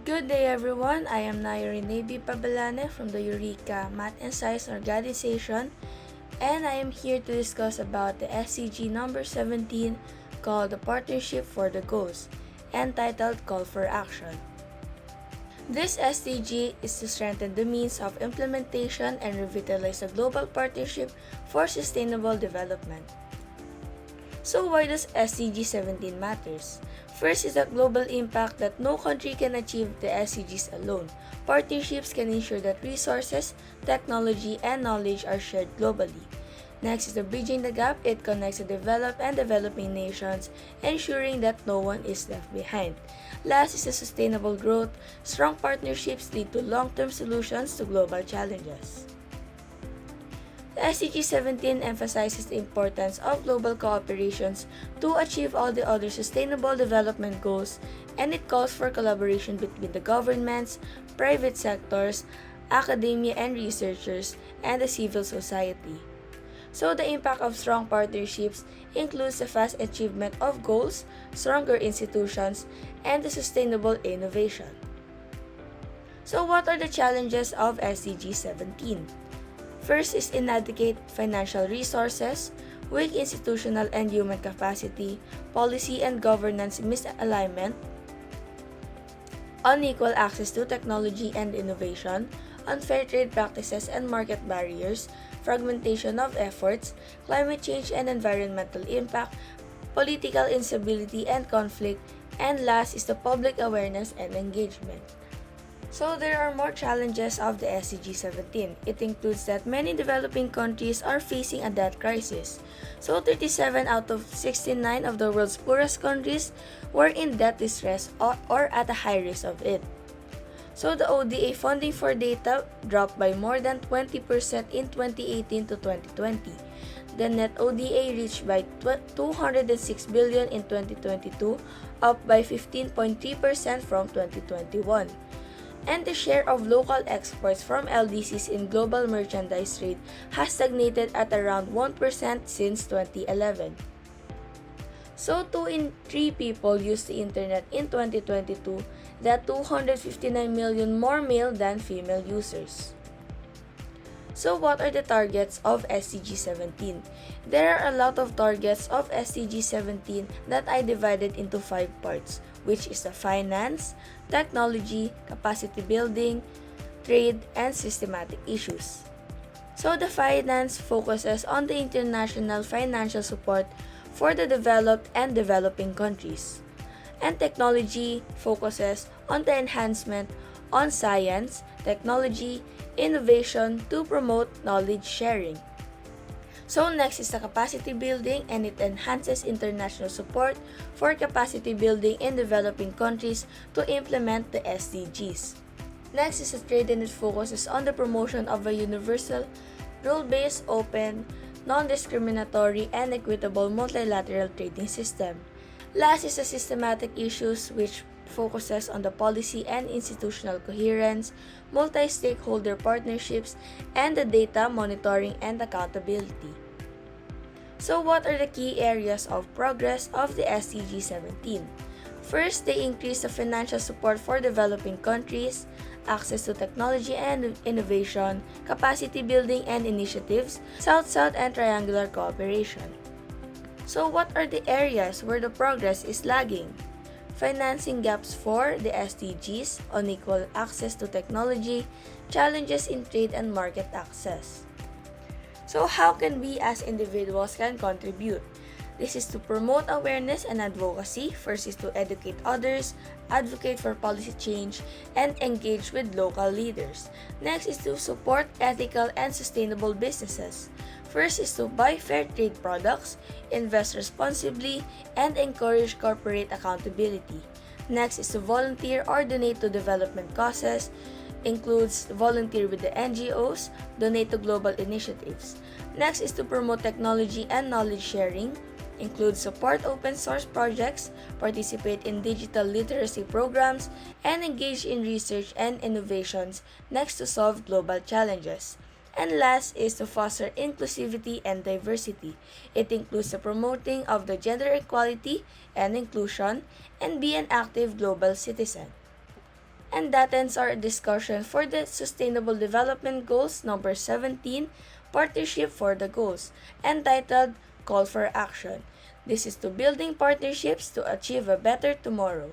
Good day everyone, I am Nairi Navy Pabalane from the Eureka Math and Science Organization, and I am here to discuss about the SDG number 17 called the Partnership for the Goals and titled Call for Action. This SDG is to strengthen the means of implementation and revitalize a global partnership for sustainable development. So why does SDG 17 matters? First is the global impact that no country can achieve the SDGs alone. Partnerships can ensure that resources, technology, and knowledge are shared globally. Next is the bridging the gap. It connects the developed and developing nations, ensuring that no one is left behind. Last is the sustainable growth. Strong partnerships lead to long-term solutions to global challenges. The SDG 17 emphasizes the importance of global cooperations to achieve all the other sustainable development goals, and it calls for collaboration between the governments, private sectors, academia and researchers, and the civil society. So the impact of strong partnerships includes the fast achievement of goals, stronger institutions, and the sustainable innovation. So what are the challenges of SDG 17? First is inadequate financial resources, weak institutional and human capacity, policy and governance misalignment, unequal access to technology and innovation, unfair trade practices and market barriers, fragmentation of efforts, climate change and environmental impact, political instability and conflict, and last is the public awareness and engagement. So there are more challenges of the SDG 17. It includes that many developing countries are facing a debt crisis. So 37 out of 69 of the world's poorest countries were in debt distress or at a high risk of it. So the ODA funding for data dropped by more than 20% in 2018 to 2020. The net ODA reached by 206 billion in 2022, up by 15.3% from 2021. And the share of local exports from LDCs in global merchandise trade has stagnated at around 1% since 2011. So 2 in 3 people use the internet in 2022, that 259 million more male than female users. So what are the targets of SDG 17? There are a lot of targets of SDG 17 that I divided into 5 parts, which is the finance, technology, capacity building, trade, and systematic issues. So the finance focuses on the international financial support for the developed and developing countries. And technology focuses on the enhancement on science, technology, innovation to promote knowledge sharing. So next is the capacity building, and it enhances international support for capacity building in developing countries to implement the SDGs. Next is the trade, and it focuses on the promotion of a universal, rule-based, open, non-discriminatory, and equitable multilateral trading system. Last is the systematic issues, which focuses on the policy and institutional coherence, multi-stakeholder partnerships, and the data monitoring and accountability. So what are the key areas of progress of the SDG 17? First, they increase the financial support for developing countries, access to technology and innovation, capacity building and initiatives, South-South and triangular cooperation. So what are the areas where the progress is lagging? Financing gaps for the SDGs, unequal access to technology, challenges in trade and market access. So how can we as individuals can contribute? This is to promote awareness and advocacy. First is to educate others, advocate for policy change, and engage with local leaders. Next is to support ethical and sustainable businesses. First is to buy fair trade products, invest responsibly, and encourage corporate accountability. Next is to volunteer or donate to development causes, includes volunteer with the NGOs, donate to global initiatives. Next is to promote technology and knowledge sharing, includes support open source projects, participate in digital literacy programs, and engage in research and innovations next to solve global challenges. And last is to foster inclusivity and diversity. It includes the promoting of the gender equality and inclusion and be an active global citizen. And that ends our discussion for the Sustainable Development Goals number 17, Partnership for the Goals, entitled Call for Action. This is to building partnerships to achieve a better tomorrow.